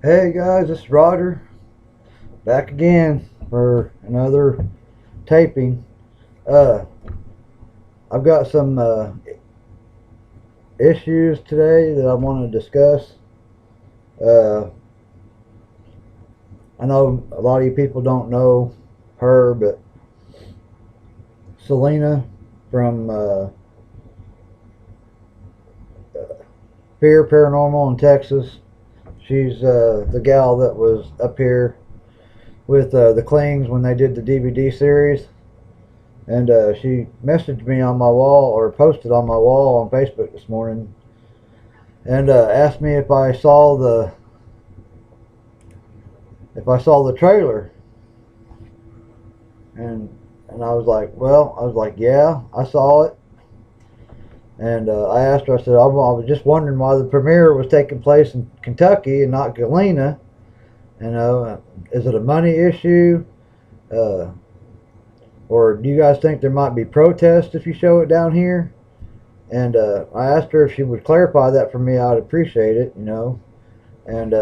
Hey guys, this is Roger back again for another taping. Uh, I've got some issues today that I want to discuss. Uh, I know a lot of you people don't know her, but Selena from Fear Paranormal in Texas. She's the gal that was up here with the Klings when they did the DVD series. And she messaged me on my wall or posted on my wall on Facebook this morning and asked me if I saw the trailer, and I was like, yeah, I saw it. And I asked her, I said, I was just wondering why the premiere was taking place in Kentucky and not Galena. You know, is it a money issue? Uh, or do you guys think there might be protests if you show it down here? And I asked her if she would clarify that for me. I'd appreciate it, you know. And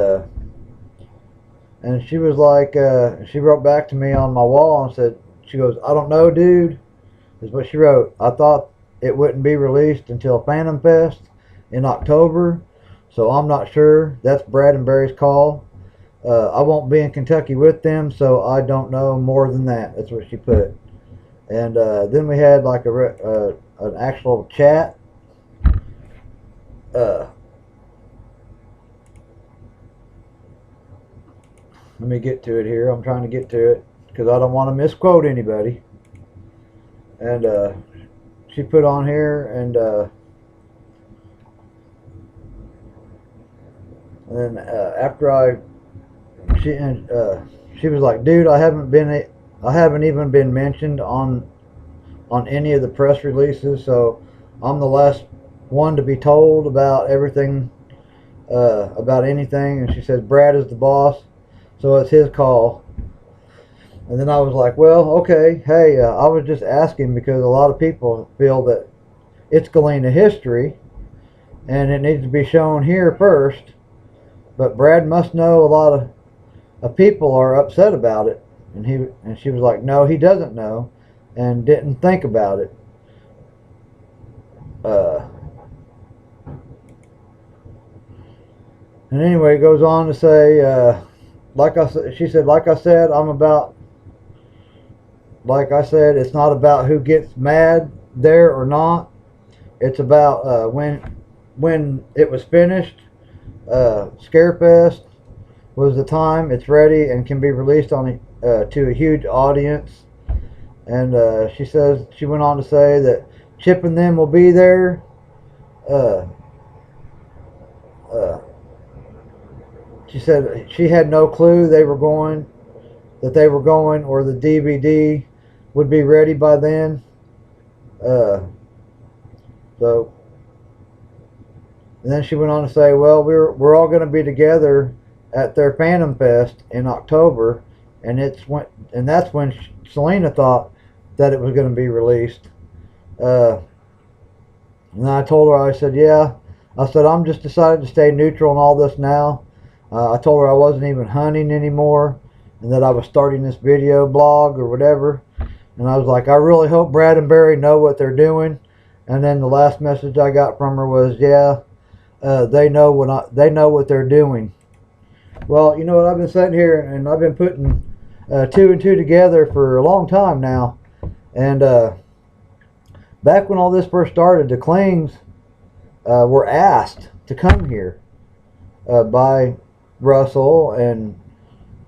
she was like, she wrote back to me on my wall and said, she goes, I don't know, dude, is what she wrote. I thought it wouldn't be released until Phantom Fest in October, so I'm not sure. That's Brad and Barry's call. I won't be in Kentucky with them, so I don't know more than that. That's what she put. And then we had like an actual chat. Uh, Let me get to it here. I'm trying to get to it because I don't want to misquote anybody. And she put on here, and then after she was like, dude, I haven't even been mentioned on any of the press releases, so I'm the last one to be told about everything, about anything. And she said Brad is the boss, so it's his call. And then I was like, well, okay, hey, I was just asking because a lot of people feel that it's Galena history and it needs to be shown here first. But Brad must know a lot of people are upset about it. And she was like, no, he doesn't know and didn't think about it. Uh, and anyway, it goes on to say, she said, like I said, it's not about who gets mad there or not. It's about when it was finished. Scarefest was the time it's ready and can be released to a huge audience. And she says she went on to say that Chip and them will be there. Uh, uh, she said she had no clue that they were going, or the DVD would be ready by then. Uh, so, and then she went on to say, well, we're all going to be together at their Phantom Fest in October, and that's when Selena thought that it was going to be released. And I told her, I said, yeah. I said, I'm just decided to stay neutral in all this now. I told her I wasn't even hunting anymore and that I was starting this video blog or whatever. And I was like, I really hope Brad and Barry know what they're doing. And then the last message I got from her was, yeah, they know what they're doing. Well, you know what? I've been sitting here and I've been putting two and two together for a long time now. And back when all this first started, the Klings were asked to come here by Russell, and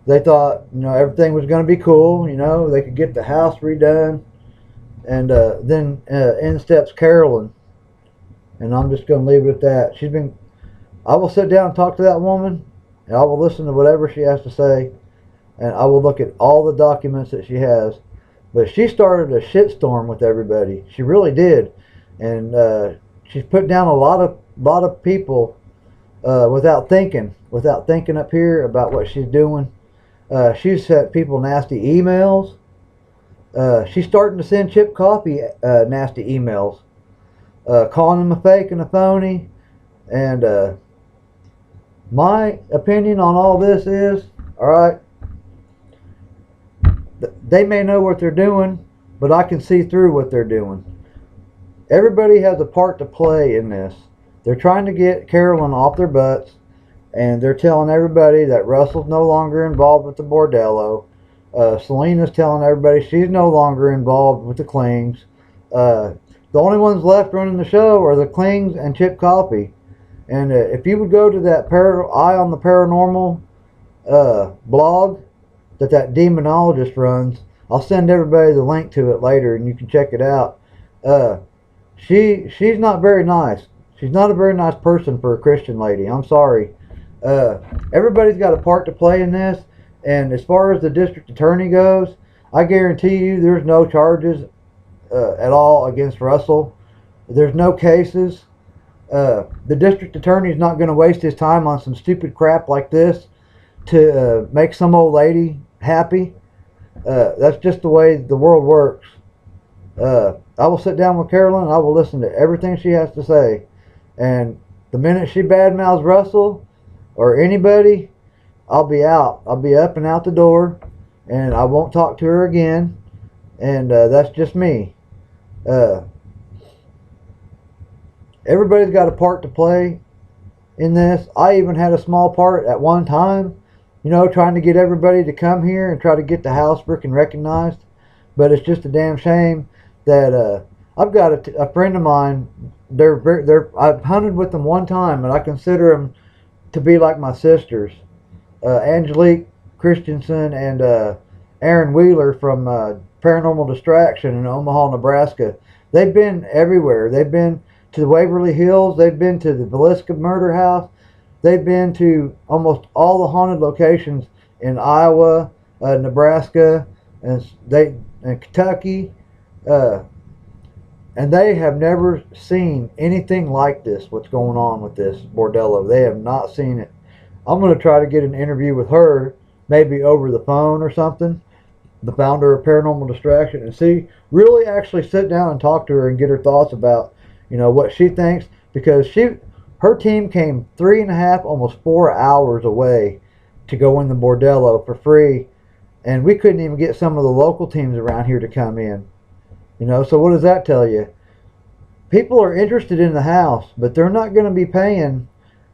they thought, you know, everything was going to be cool. You know, they could get the house redone, and then in steps Carolyn, and I'm just going to leave it at that. I will sit down and talk to that woman, and I will listen to whatever she has to say, and I will look at all the documents that she has. But she started a shitstorm with everybody. She really did, and she's put down a lot of people without thinking up here about what she's doing. She's sent people nasty emails. She's starting to send Chip Coffey nasty emails, calling him a fake and a phony, and My opinion on all this is, alright, they may know what they're doing, but I can see through what they're doing. Everybody has a part to play in this. They're trying to get Carolyn off their butts, and they're telling everybody that Russell's no longer involved with the bordello. Selena's telling everybody she's no longer involved with the Klings. The only ones left running the show are the Klings and Chip Coffey. And if you would go to that Eye on the Paranormal blog that demonologist runs, I'll send everybody the link to it later, and you can check it out. She's not very nice. She's not a very nice person for a Christian lady. I'm sorry. Everybody's got a part to play in this, and as far as the district attorney goes, I guarantee you there's no charges at all against Russell. There's no cases. The district attorney's not going to waste his time on some stupid crap like this to make some old lady happy. That's just the way the world works. I will sit down with Carolyn and I will listen to everything she has to say. And the minute she badmouths Russell or anybody, I'll be out. I'll be up and out the door, and I won't talk to her again. And that's just me. Everybody's got a part to play in this. I even had a small part at one time, you know, trying to get everybody to come here and try to get the house freaking recognized. But it's just a damn shame that I've got a friend of mine. I've hunted with them one time, and I consider them to be like my sisters. Angelique Christensen and Aaron Wheeler from Paranormal Distraction in Omaha, Nebraska. They've been everywhere. They've been to the Waverly Hills. They've been to the Villisca Murder House. They've been to almost all the haunted locations in Iowa, Nebraska, and Kentucky. And they have never seen anything like this, what's going on with this bordello. They have not seen it. I'm going to try to get an interview with her, maybe over the phone or something, the founder of Paranormal Distraction, and really actually sit down and talk to her and get her thoughts about, you know, what she thinks, because her team came 3.5, almost 4 hours away to go in the bordello for free, and we couldn't even get some of the local teams around here to come in. You know, so what does that tell you? People are interested in the house, but they're not going to be paying.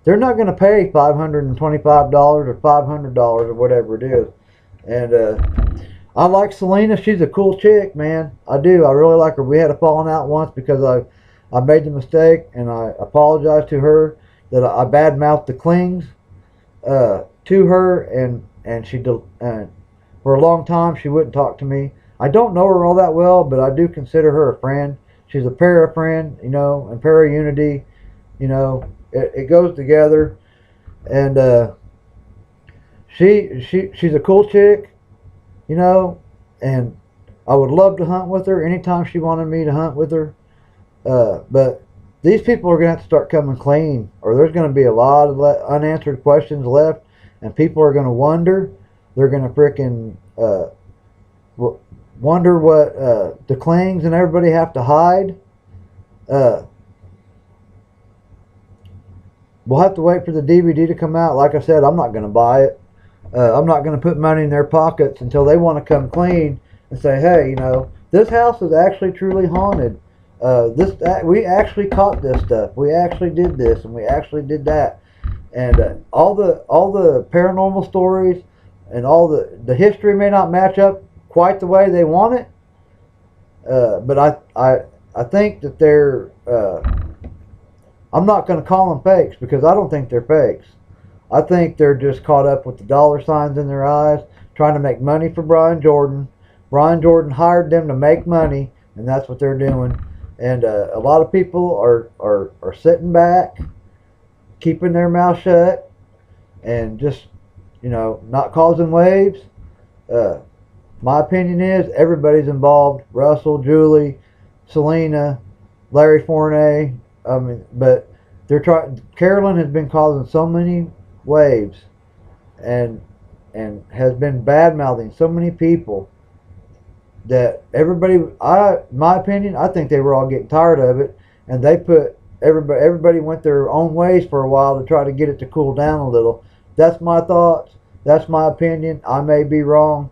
They're not going to pay $525 or $500 or whatever it is. And I like Selena. She's a cool chick, man. I do. I really like her. We had a falling out once because I made the mistake, and I apologized to her that I badmouthed the Klings to her, and she for a long time she wouldn't talk to me. I don't know her all that well, but I do consider her a friend. She's a para friend, you know, and para unity, you know, it goes together. And she's a cool chick, you know, and I would love to hunt with her anytime she wanted me to hunt with her. But these people are going to have to start coming clean, or there's going to be a lot of unanswered questions left, and people are going to wonder. They're going to freaking wonder what the Klings and everybody have to hide. We'll have to wait for the DVD to come out. Like I said, I'm not going to buy it. I'm not going to put money in their pockets until they want to come clean and say, hey, you know, this house is actually truly haunted. We actually caught this stuff. We actually did this, and we actually did that. And all the paranormal stories and all the history may not match up quite the way they want it, but I think that they're I'm not going to call them fakes, because I don't think they're fakes. I think they're just caught up with the dollar signs in their eyes, trying to make money for Brian Jordan. Brian Jordan hired them to make money, and that's what they're doing. And a lot of people are sitting back, keeping their mouth shut, and just, you know, not causing waves. My opinion is everybody's involved. Russell, Julie, Selena, Larry Fournier. I mean, but they're trying. Carolyn has been causing so many waves, and has been bad mouthing so many people that everybody. My opinion, I think they were all getting tired of it, and they put everybody went their own ways for a while to try to get it to cool down a little. That's my thoughts. That's my opinion. I may be wrong.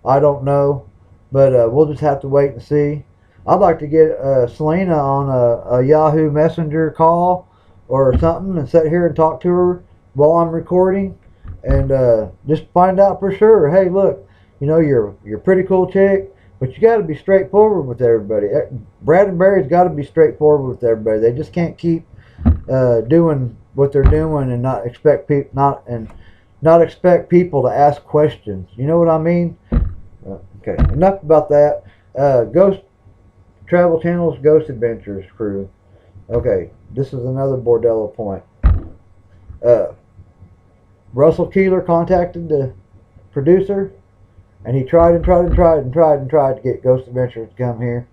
I don't know, but we'll just have to wait and see. I'd like to get Selena on a Yahoo Messenger call or something and sit here and talk to her while I'm recording and just find out for sure. Hey, look, you know, you're a pretty cool chick, but you got to be straightforward with everybody. Brad and Barry's got to be straightforward with everybody. They just can't keep doing what they're doing and not expect people to ask questions. You know what I mean? Okay, enough about that. Ghost Travel Channel's Ghost Adventures crew. Okay, this is another Bordello point. Russell Keeler contacted the producer, and he tried to get Ghost Adventures to come here.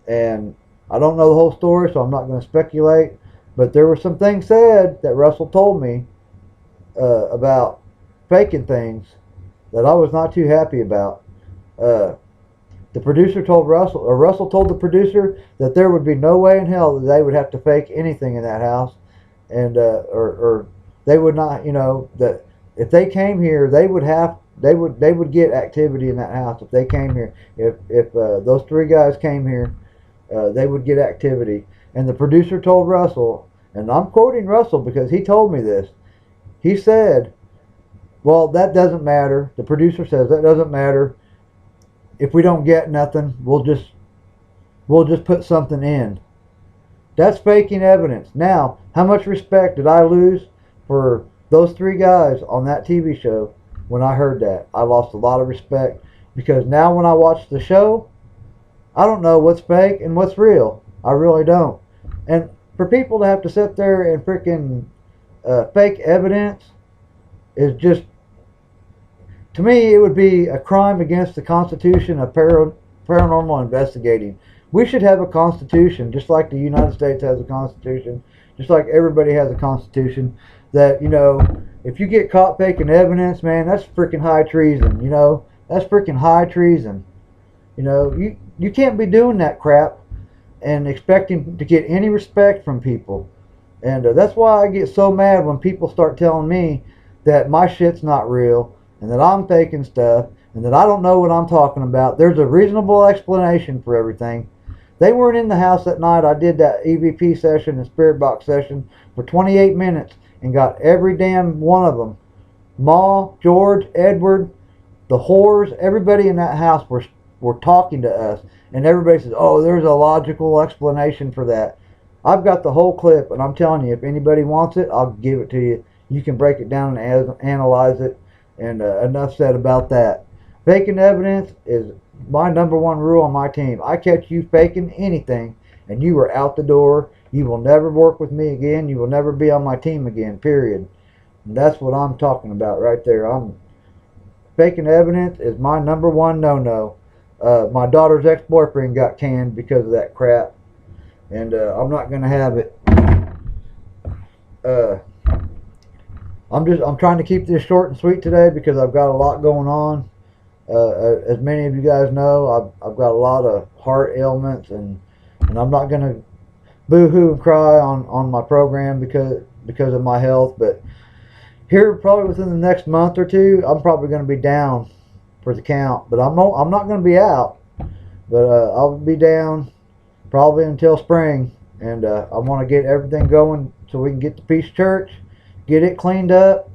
And I don't know the whole story, so I'm not going to speculate. But there were some things said that Russell told me about faking things that I was not too happy about. The producer told Russell, or Russell told the producer, that there would be no way in hell that they would have to fake anything in that house, and or they would not, you know, that if they came here, they would get activity in that house if they came here. If those three guys came here, they would get activity. And the producer told Russell, and I'm quoting Russell because he told me this. He said, "Well, that doesn't matter." The producer says that doesn't matter. If we don't get nothing, we'll just put something in. That's faking evidence. Now, how much respect did I lose for those three guys on that TV show when I heard that? I lost a lot of respect because now when I watch the show, I don't know what's fake and what's real. I really don't. And for people to have to sit there and freaking fake evidence is just, to me, it would be a crime against the Constitution of paranormal investigating. We should have a Constitution, just like the United States has a Constitution, just like everybody has a Constitution, that, you know, if you get caught faking evidence, man, that's freaking high treason, you know? That's freaking high treason. You know, you can't be doing that crap and expecting to get any respect from people. And that's why I get so mad when people start telling me that my shit's not real, and that I'm faking stuff, and that I don't know what I'm talking about. There's a reasonable explanation for everything. They weren't in the house that night. I did that EVP session and Spirit Box session for 28 minutes and got every damn one of them. Ma, George, Edward, the whores, everybody in that house were talking to us. And everybody says, oh, there's a logical explanation for that. I've got the whole clip, and I'm telling you, if anybody wants it, I'll give it to you. You can break it down and analyze it. And enough said about that. Faking evidence is my #1 rule on my team. I catch you faking anything, and you are out the door. You will never work with me again. You will never be on my team again, period. And that's what I'm talking about right there. Faking evidence is my #1 no-no. My daughter's ex-boyfriend got canned because of that crap, and I'm not going to have it. I'm trying to keep this short and sweet today because I've got a lot going on. As many of you guys know, I've got a lot of heart ailments, and I'm not going to boo-hoo and cry on my program because of my health. But here, probably within the next month or two, I'm probably going to be down for the count. But I'm not going to be out. But I'll be down probably until spring, and I want to get everything going so we can get to Peace Church. Get it cleaned up.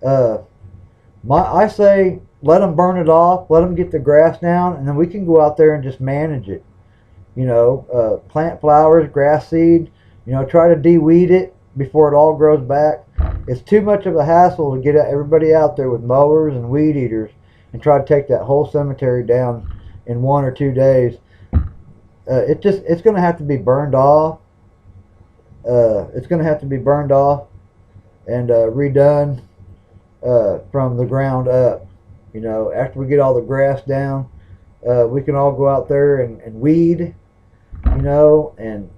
I say let them burn it off. Let them get the grass down, and then we can go out there and just manage it. You know, plant flowers, grass seed. You know, try to de-weed it before it all grows back. It's too much of a hassle to get everybody out there with mowers and weed eaters and try to take that whole cemetery down in 1 or 2 days. It's going to have to be burned off. It's going to have to be burned off and redone from the ground up. You know, after we get all the grass down, we can all go out there and weed, you know, and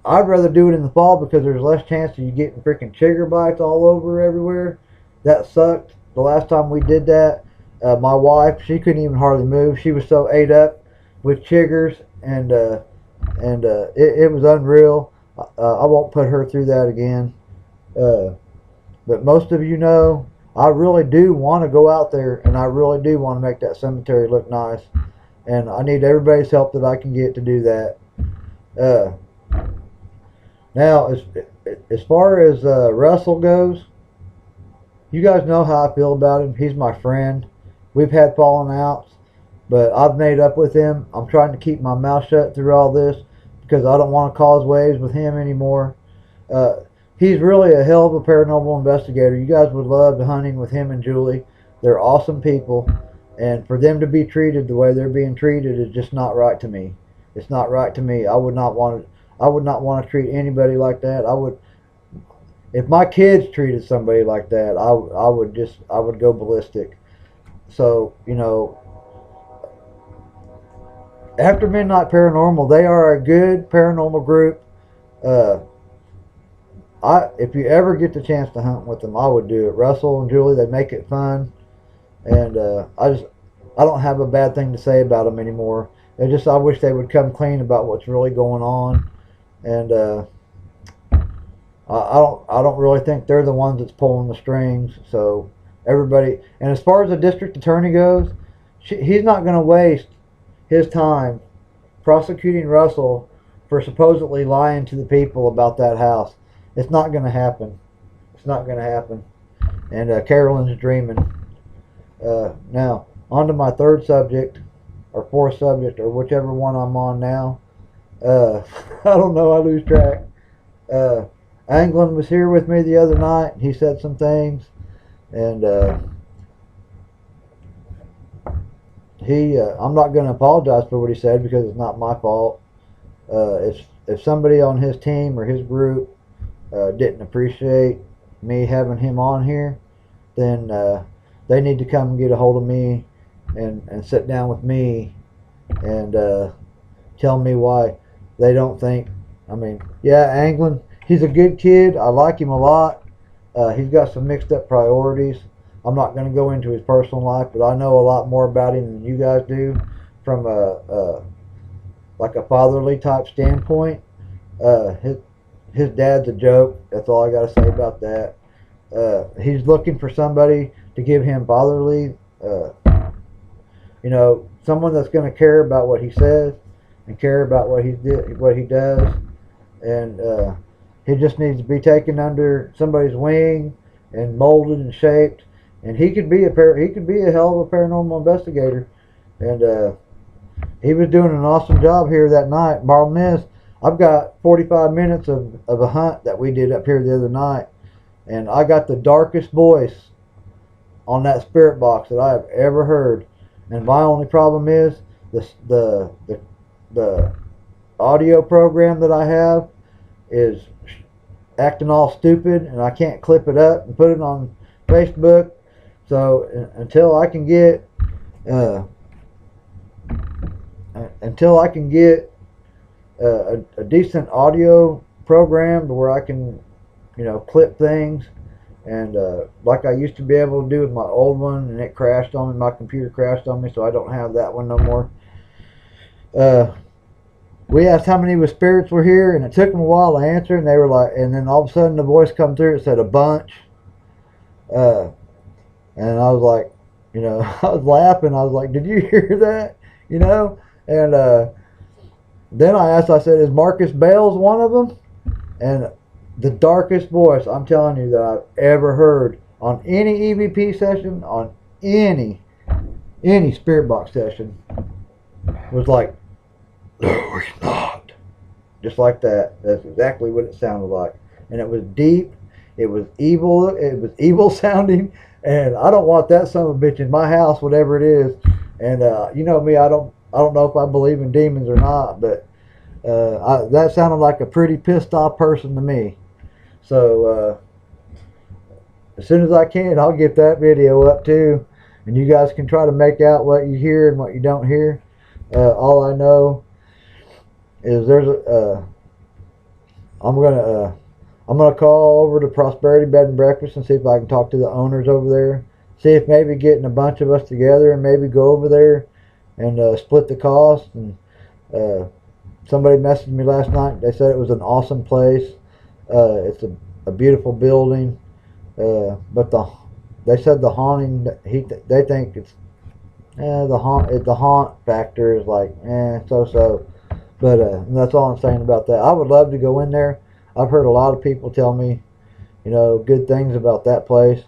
I'd rather do it in the fall because there's less chance of you getting freaking chigger bites all over everywhere. That sucked the last time we did that. My wife, she couldn't even hardly move. She was so ate up with chiggers, and and it was unreal. I won't put her through that again. But most of you know, I really do want to go out there, and I really do want to make that cemetery look nice. And I need everybody's help that I can get to do that. Uh, Now, as far as Russell goes, you guys know how I feel about him. He's my friend. We've had falling outs, but I've made up with him. I'm trying to keep my mouth shut through all this because I don't want to cause waves with him anymore. Uh, he's really a hell of a paranormal investigator. You guys would love to hunting with him and Julie. They're awesome people, and for them to be treated the way they're being treated is just not right to me. It's not right to me. I would not want to treat anybody like that. I would, if my kids treated somebody like that, I would go ballistic. So, you know, After Midnight Paranormal, they are a good paranormal group. Uh, if you ever get the chance to hunt with them, I would do it. Russell and Julie, they make it fun, and I don't have a bad thing to say about them anymore. I wish they would come clean about what's really going on, and I don't really think they're the ones that's pulling the strings. So everybody, and as far as the district attorney goes, he's not going to waste his time prosecuting Russell for supposedly lying to the people about that house. It's not going to happen. It's not going to happen. And Carolyn's dreaming. Now, on to my third subject, or fourth subject, or whichever one I'm on now. I don't know, I lose track. Anglin was here with me the other night. He said some things, and I'm not going to apologize for what he said because it's not my fault. If somebody on his team or his group didn't appreciate me having him on here, then they need to come and get a hold of me and sit down with me and tell me why they don't think. I mean, yeah, Anglin, he's a good kid. I like him a lot. He's got some mixed up priorities. I'm not going to go into his personal life, but I know a lot more about him than you guys do from like a fatherly type standpoint. His dad's a joke. That's all I got to say about that. He's looking for somebody to give him fatherly, someone that's going to care about what he says and care about what he does, and he just needs to be taken under somebody's wing and molded and shaped, and he could be a hell of a paranormal investigator, and he was doing an awesome job here that night. Problem is, I've got 45 minutes of a hunt that we did up here the other night, and I got the darkest voice on that spirit box that I have ever heard. And my only problem is the audio program that I have is acting all stupid, and I can't clip it up and put it on Facebook. So until I can get a decent audio program to where I can, clip things, and like I used to be able to do with my old one, and it crashed on me. My computer crashed on me, so I don't have that one no more. We asked how many spirits were here, and it took them a while to answer, and they were like, and then all of a sudden the voice come through. It said a bunch, and I was like, I was laughing. I was like, did you hear that? And then I said, is Marcus Bales one of them? And the darkest voice, I'm telling you, that I've ever heard on any EVP session, on any spirit box session, was like, no, he's not. Just like that. That's exactly what it sounded like. And it was deep. It was evil. It was evil sounding. And I don't want that son of a bitch in my house, whatever it is. And you know me, I don't know if I believe in demons or not, but that sounded like a pretty pissed off person to me. So as soon as I can, I'll get that video up too, and you guys can try to make out what you hear and what you don't hear. All I know is I'm gonna call over to Prosperity Bed and Breakfast and see if I can talk to the owners over there. See if maybe getting a bunch of us together and maybe go over there and split the cost and somebody messaged me last night. They said it was an awesome place. It's a beautiful building, but they said the haunting. They think it's the haunt factor is like so. But that's all I'm saying about that. I would love to go in there. I've heard a lot of people tell me, good things about that place.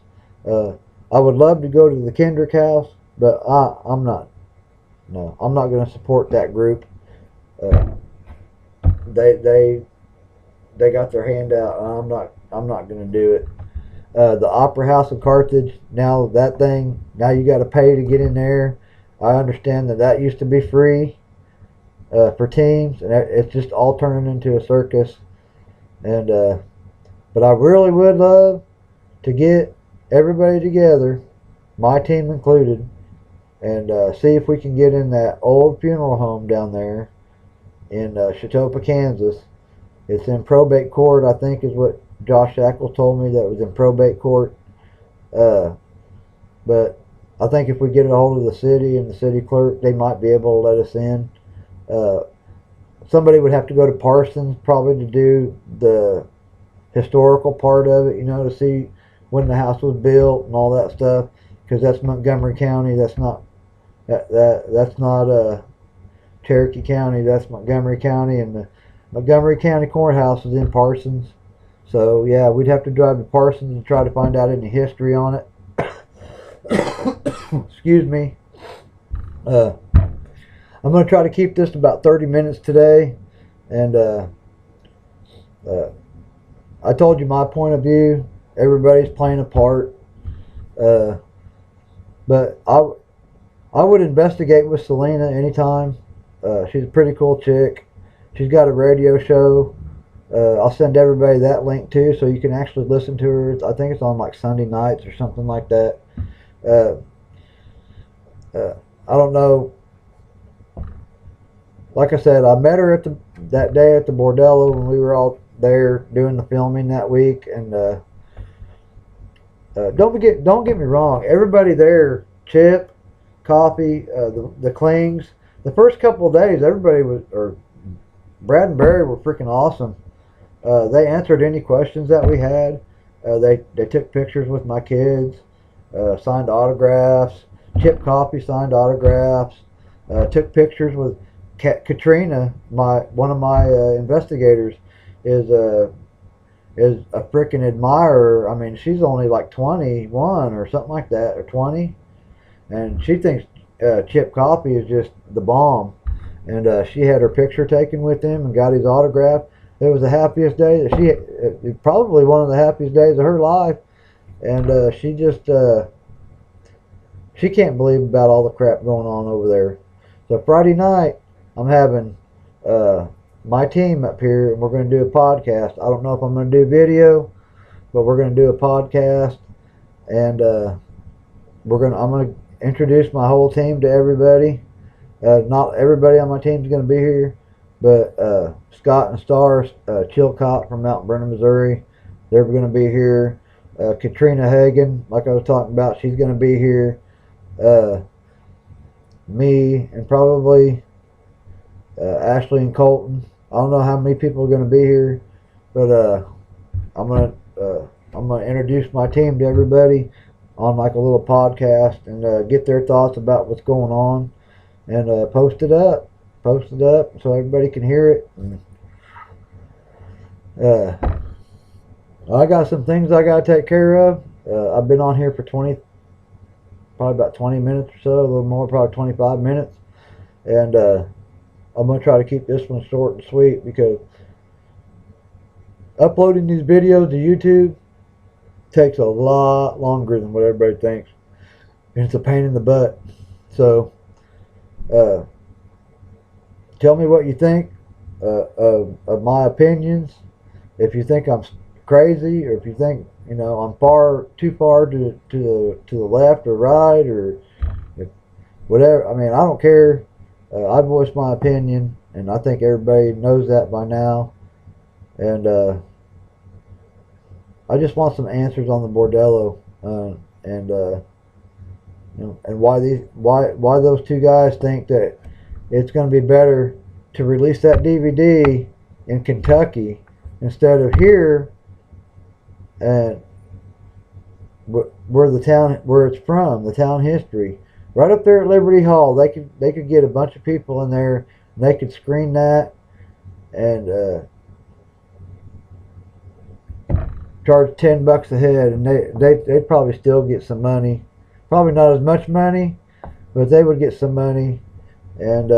I would love to go to the Kendrick House, but I'm not. No, I'm not going to support that group. They got their hand out. I'm not going to do it. The Opera House of Carthage. Now you got to pay to get in there. I understand that used to be free for teams, and it's just all turning into a circus. And but I really would love to get everybody together, my team included, and see if we can get in that old funeral home down there in Chatopa, Kansas. It's in probate court, I think, is what Josh Shackles told me, that was in probate court. But I think if we get a hold of the city and the city clerk, they might be able to let us in. Somebody would have to go to Parsons probably to do the historical part of it, to see when the house was built and all that stuff, because that's Montgomery County. That's not Cherokee County. That's Montgomery County, and the Montgomery County Courthouse is in Parsons. So yeah, we'd have to drive to Parsons and try to find out any history on it. Excuse me. I'm going to try to keep this to about 30 minutes today, and I told you my point of view. Everybody's playing a part, but I would investigate with Selena anytime. She's a pretty cool chick. She's got a radio show. I'll send everybody that link too, so you can actually listen to her. I think it's on like Sunday nights or something like that. I don't know. Like I said, I met her that day at the Bordello when we were all there doing the filming that week. And don't get me wrong. Everybody there, Chip, Coffee, the Klings. The first couple of days, Brad and Barry were freaking awesome. They answered any questions that we had. They took pictures with my kids, signed autographs. Chip Coffee signed autographs. Took pictures with Katrina. One of my investigators is a freaking admirer. I mean, she's only like 21 or something like that, or 20, and she thinks Chip Coffee is just the bomb. And she had her picture taken with him and got his autograph. It was the happiest day that probably one of the happiest days of her life. And she just she can't believe about all the crap going on over there. So Friday night, I'm having my team up here, and we're going to do a podcast. I don't know if I'm going to do video, but we're going to do a podcast, and I'm going to introduce my whole team to everybody. Not everybody on my team is going to be here, but Scott and Star Chilcott from Mount Vernon, Missouri, they're going to be here. Katrina Hagen, like I was talking about, she's going to be here. Me and probably Ashley and Colton. I don't know how many people are going to be here, but I'm gonna introduce my team to everybody on like a little podcast and get their thoughts about what's going on, and post it up so everybody can hear it. And, I got some things I got to take care of. I've been on here for probably about 20 minutes or so, a little more, probably 25 minutes, and I'm going to try to keep this one short and sweet, because uploading these videos to YouTube takes a lot longer than what everybody thinks, and it's a pain in the butt. So tell me what you think of my opinions. If you think I'm crazy, or if you think I'm too far to the left or right, or whatever. I mean, I don't care. I voiced my opinion, and I think everybody knows that by now. And I just want some answers on the Bordello, and why those two guys think that it's going to be better to release that DVD in Kentucky instead of here, and where the town, where it's from, the town history, right up there at Liberty Hall. They could get a bunch of people in there, and they could screen that and charge $10 a head, and they'd probably still get some money. Probably not as much money, but they would get some money. And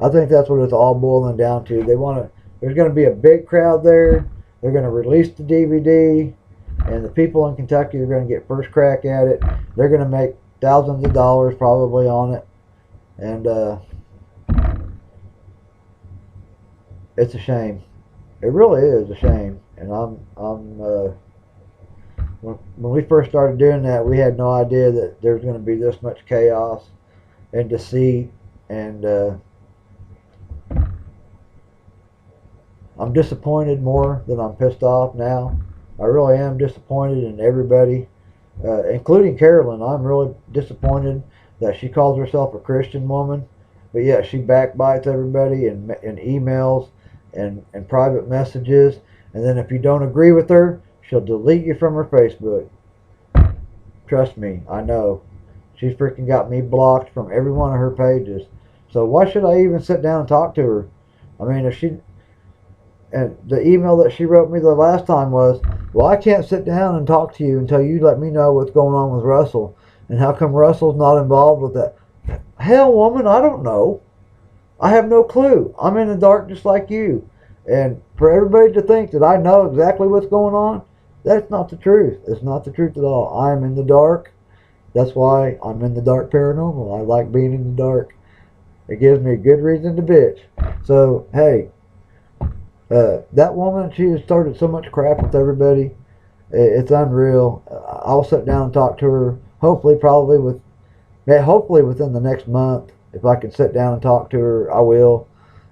I think that's what it's all boiling down to. They want to. There's going to be a big crowd there. They're going to release the DVD, and the people in Kentucky are going to get first crack at it. They're going to make thousands of dollars probably on it, and it's a shame. It really is a shame. And when we first started doing that, we had no idea that there was going to be this much chaos and deceit, and I'm disappointed more than I'm pissed off now. I really am disappointed in everybody, including Carolyn. I'm really disappointed that she calls herself a Christian woman, but yet she backbites everybody in emails and private messages. And then if you don't agree with her, she'll delete you from her Facebook. Trust me, I know. She's freaking got me blocked from every one of her pages. So why should I even sit down and talk to her? I mean, if she... And the email that she wrote me the last time was, well, I can't sit down and talk to you until you let me know what's going on with Russell. And how come Russell's not involved with that? Hell, woman, I don't know. I have no clue. I'm in the dark just like you. And for everybody to think that I know exactly what's going on, that's not the truth. It's not the truth at all. I'm in the dark. That's why I'm in the dark paranormal. I like being in the dark. It gives me a good reason to bitch. So, hey, that woman, she has started so much crap with everybody. It's unreal. I'll sit down and talk to her. Hopefully within the next month. If I can sit down and talk to her, I will.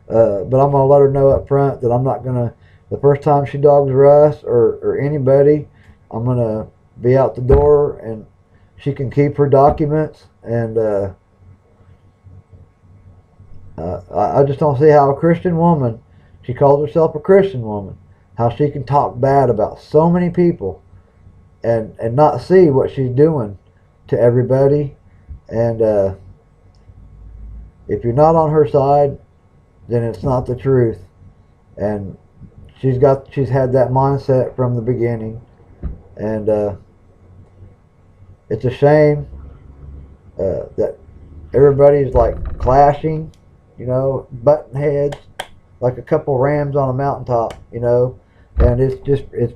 But I'm going to let her know up front that I'm not going to, the first time she dogs Russ or anybody, I'm going to be out the door, and she can keep her documents. And I just don't see how a Christian woman, she calls herself a Christian woman, how she can talk bad about so many people and not see what she's doing to everybody. And if you're not on her side, then it's not the truth. And she's had that mindset from the beginning. And it's a shame that everybody's like clashing, button heads like a couple rams on a mountaintop, and it's just it's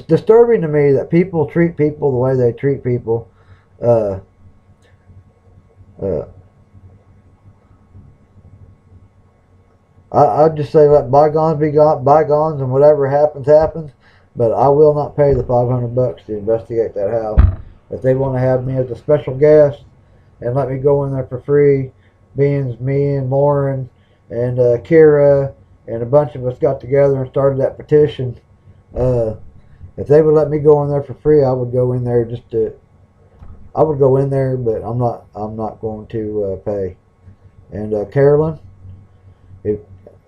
disturbing to me that people treat people the way they treat people. I'd just say let bygones be bygones, and whatever happens, happens. But I will not pay the $500 to investigate that house. If they want to have me as a special guest and let me go in there for free, being me and Lauren and Kira and a bunch of us got together and started that petition. If they would let me go in there for free, I would go in there I would go in there, but I'm not going to pay. And Carolyn,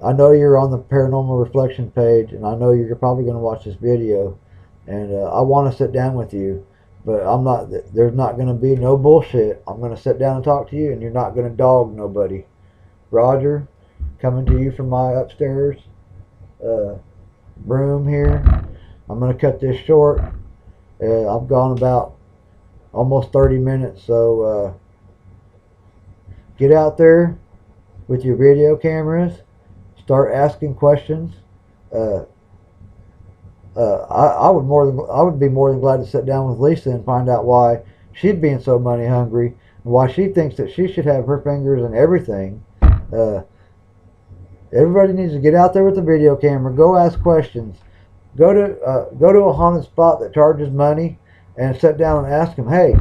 I know you're on the Paranormal Reflection page, and I know you're probably going to watch this video, and I want to sit down with you, but there's not going to be no bullshit. I'm going to sit down and talk to you, and you're not going to dog nobody. Roger, coming to you from my upstairs room here. I'm going to cut this short. I've gone about almost 30 minutes, so get out there with your video cameras. Start asking questions. I would be more than glad to sit down with Lisa and find out why she's being so money hungry and why she thinks that she should have her fingers in everything. Everybody needs to get out there with a video camera. Go ask questions. Go to a haunted spot that charges money and sit down and ask them, hey,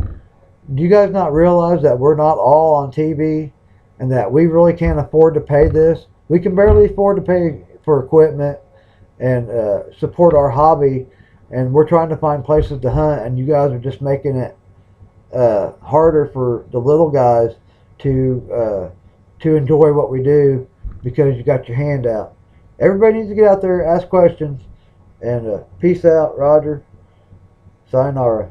do you guys not realize that we're not all on TV and that we really can't afford to pay this? We can barely afford to pay for equipment and support our hobby, and we're trying to find places to hunt, and you guys are just making it harder for the little guys to to enjoy what we do because you got your hand out. Everybody needs to get out there, ask questions, and peace out, Roger. Sayonara.